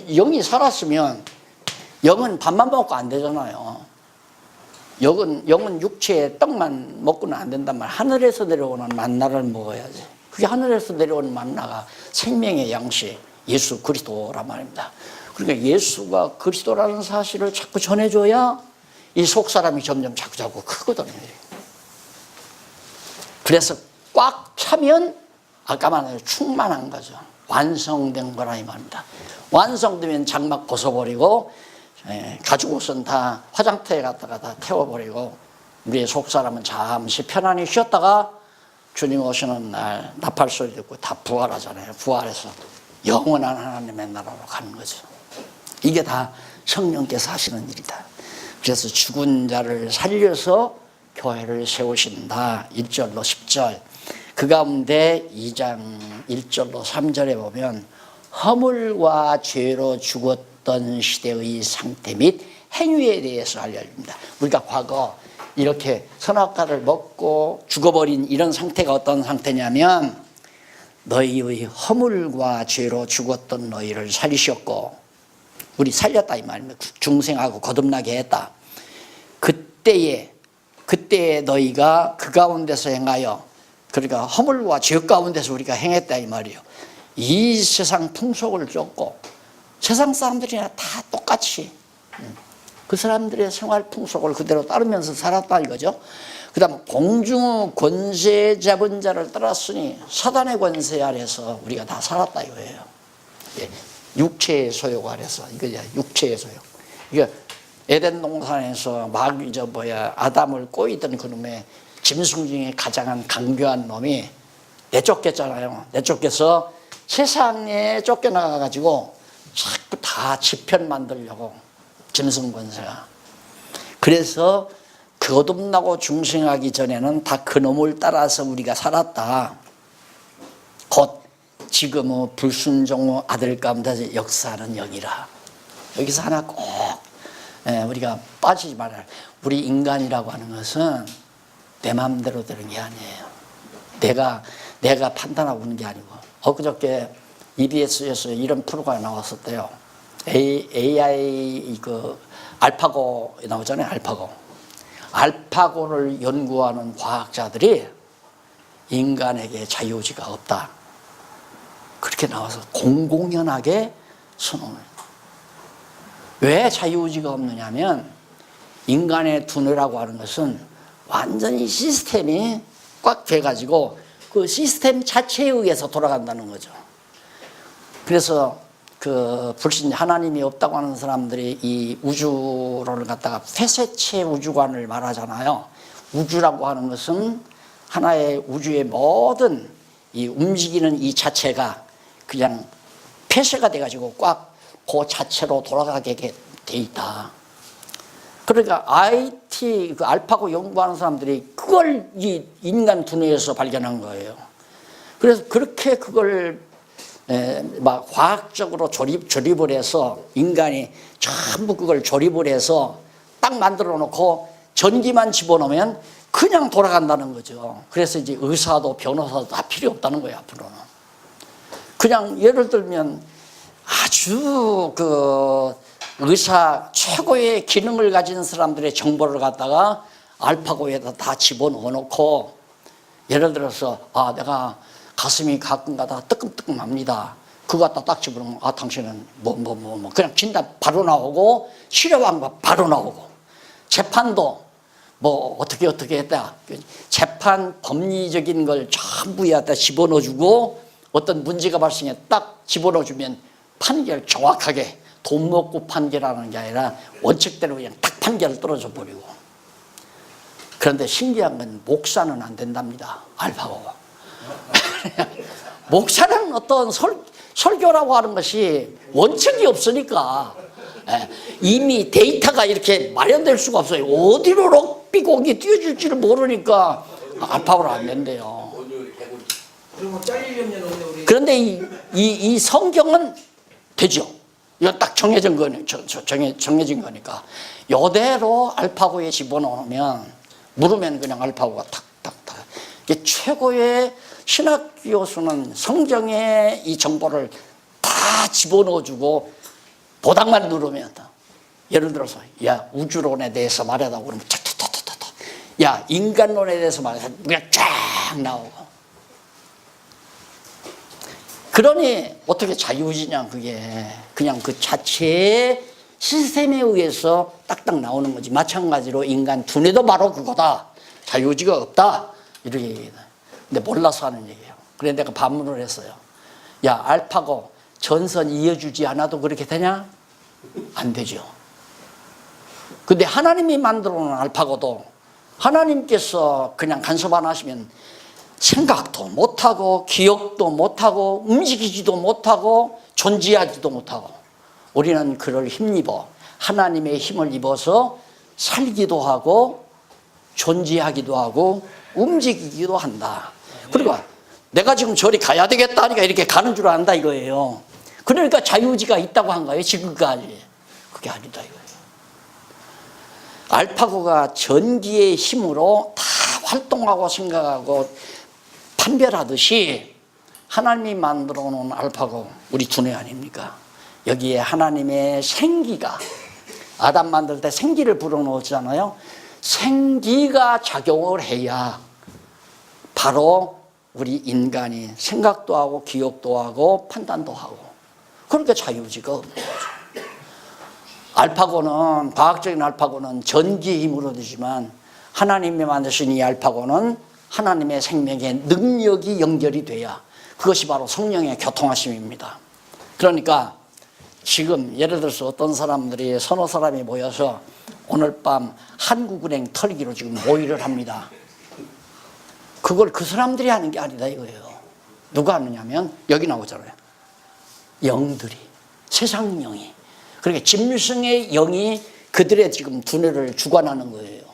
Speaker 1: 영이 살았으면 영은 밥만 먹고 안 되잖아요. 영은 육체의 떡만 먹고는 안 된단 말이에요. 하늘에서 내려오는 만나를 먹어야지. 그게 하늘에서 내려오는 만나가 생명의 양식, 예수 그리스도란 말입니다. 그러니까 예수가 그리스도라는 사실을 자꾸 전해줘야 이 속사람이 점점 자꾸 크거든요. 그래서 꽉 차면 아까 말한 충만한 거죠. 완성된 거라 이 말입니다. 완성되면 장막 벗어버리고 가죽옷은 다 화장터에 갔다가 다 태워버리고 우리의 속사람은 잠시 편안히 쉬었다가 주님 오시는 날 나팔소리 듣고 다 부활하잖아요. 부활해서 영원한 하나님의 나라로 가는 거죠. 이게 다 성령께서 하시는 일이다. 그래서 죽은 자를 살려서 교회를 세우신다. 1절로 10절. 그 가운데 2장 1절로 3절에 보면 허물과 죄로 죽었던 시대의 상태 및 행위에 대해서 알려줍니다. 우리가 과거 이렇게 선악과를 먹고 죽어버린 이런 상태가 어떤 상태냐면 너희의 허물과 죄로 죽었던 너희를 살리셨고 우리 살렸다 이 말입니다. 중생하고 거듭나게 했다. 그때에 너희가 그 가운데서 행하여 그러니까 허물과 죄 가운데서 우리가 행했다 이 말이에요. 이 세상 풍속을 쫓고 세상 사람들이나 다 똑같이 그 사람들의 생활 풍속을 그대로 따르면서 살았다 이거죠. 그 다음 공중 권세 잡은 자를 따랐으니 사단의 권세 아래서 우리가 다 살았다 이거예요. 육체의 소욕 아래서 이거야 육체의 소욕. 이게 에덴 동산에서 아담을 꼬이던 그놈의 짐승 중에 가장 강교한 놈이 내쫓겼잖아요. 내쫓겨서 세상에 쫓겨나가가지고 자꾸 다 지편 만들려고 짐승 권세가. 그래서 거듭나고 중생하기 전에는 다 그놈을 따라서 우리가 살았다. 곧 지금의 불순종의 아들 가운데 역사하는 영이라. 여기서 하나 꼭 우리가 빠지지 말아야. 우리 인간이라고 하는 것은 내 마음대로 되는 게 아니에요. 내가 판단하고 있는 게 아니고. 엊그저께 EBS에서 이런 프로가 나왔었대요. AI 알파고 나오잖아요. 알파고를 연구하는 과학자들이 인간에게 자유의지가 없다. 그렇게 나와서 공공연하게 선언을. 왜 자유의지가 없느냐면 인간의 두뇌라고 하는 것은 완전히 시스템이 꽉 돼가지고 그 시스템 자체에 의해서 돌아간다는 거죠. 그래서 그 불신 하나님이 없다고 하는 사람들이 이 우주론을 갖다가 폐쇄체 우주관을 말하잖아요. 우주라고 하는 것은 하나의 우주의 모든 이 움직이는 이 자체가 그냥 폐쇄가 돼가지고 꽉 그 자체로 돌아가게 돼 있다. 그러니까 IT 그 알파고 연구하는 사람들이 그걸 이 인간 두뇌에서 발견한 거예요. 그래서 그렇게 그걸 막 과학적으로 조립을 해서 인간이 전부 그걸 조립을 해서 딱 만들어 놓고 전기만 집어넣으면 그냥 돌아간다는 거죠. 그래서 이제 의사도 변호사도 다 필요 없다는 거예요, 앞으로는. 그냥 예를 들면 아주 그 의사 최고의 기능을 가진 사람들의 정보를 갖다가 알파고에다 다 집어넣어 놓고 예를 들어서 내가 가슴이 가끔가다 뜨끔뜨끔 합니다. 그거 갖다 딱 집어넣으면 당신은 뭐 그냥 진단 바로 나오고 치료방법 바로 나오고 재판도 뭐 어떻게 했다. 재판 법리적인 걸 전부 갖다 집어넣어주고 어떤 문제가 발생해 딱 집어넣어주면 판결 정확하게 돈 먹고 판결하는 게 아니라 원칙대로 그냥 딱 판결을 떨어져 버리고. 그런데 신기한 건 목사는 안 된답니다. 알파고가. 목사는 어떤 설교라고 하는 것이 원칙이 없으니까 이미 데이터가 이렇게 마련될 수가 없어요. 어디로 럭비공이 뛰어줄지를 모르니까 알파고는 안 된대요. 그런데 이 성경은 되죠. 이건 딱 정해진 거니까 이대로 알파고에 집어넣으면 물으면 그냥 알파고가 탁탁탁. 이게 최고의 신학 교수는 성경에 이 정보를 다 집어넣어주고 보당만 누르면 예를 들어서 우주론에 대해서 말하다고 그러면 탁탁탁탁탁. 인간론에 대해서 말해서 그냥 쫙 나오고. 그러니 어떻게 자유의지냐 그게 그냥 그 자체의 시스템에 의해서 딱딱 나오는 거지. 마찬가지로 인간 두뇌도 바로 그거다. 자유의지가 없다. 이렇게 얘기해요. 근데 몰라서 하는 얘기예요. 그래서 내가 반문을 했어요. 알파고 전선 이어주지 않아도 그렇게 되냐? 안 되죠. 근데 하나님이 만들어 놓은 알파고도 하나님께서 그냥 간섭 안 하시면 생각도 못하고 기억도 못하고 움직이지도 못하고 존재하지도 못하고 우리는 그를 힘입어 하나님의 힘을 입어서 살기도 하고 존재하기도 하고 움직이기도 한다. 그리고 내가 지금 저리 가야 되겠다 하니까 이렇게 가는 줄 안다 이거예요. 그러니까 자유의지가 있다고 한 거예요. 지금까지. 그게 아니다 이거예요. 알파고가 전기의 힘으로 다 활동하고 생각하고 판별하듯이 하나님이 만들어 놓은 알파고 우리 두뇌 아닙니까? 여기에 하나님의 생기가 아담 만들 때 생기를 불어넣었잖아요. 생기가 작용을 해야 바로 우리 인간이 생각도 하고 기억도 하고 판단도 하고 그러니까 자유의지가 없는 거죠. 알파고는 과학적인 알파고는 전기의 힘으로 되지만 하나님이 만드신 이 알파고는 하나님의 생명의 능력이 연결이 돼야 그것이 바로 성령의 교통하심입니다. 그러니까 지금 예를 들어서 어떤 사람들이 서너 사람이 모여서 오늘 밤 한국은행 털기로 지금 모의를 합니다. 그걸 그 사람들이 하는 게 아니다 이거예요. 누가 하느냐면 여기 나오잖아요. 영들이 세상 영이 그러니까 짐승의 영이 그들의 지금 두뇌를 주관하는 거예요.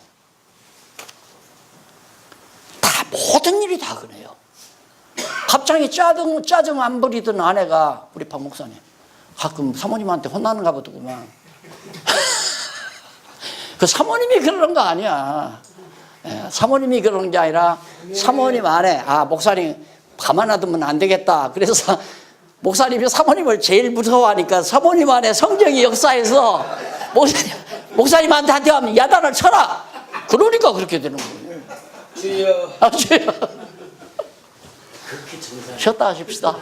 Speaker 1: 다 모든 일이 다 그래요. 갑자기 짜증 안 부리던 아내가 우리 박 목사님 가끔 사모님한테 혼나는가 보더구만. 그 사모님이 그러는 거 아니야. 사모님이 그러는 게 아니라 사모님 안에 목사님 가만 놔두면 안 되겠다. 그래서 목사님이 사모님을 제일 무서워하니까 사모님 안에 성령이 역사해서 목사님한테 하면 야단을 쳐라. 그러니까 그렇게 되는 거예요. 주여. 주여. 쉬었다 하십시다.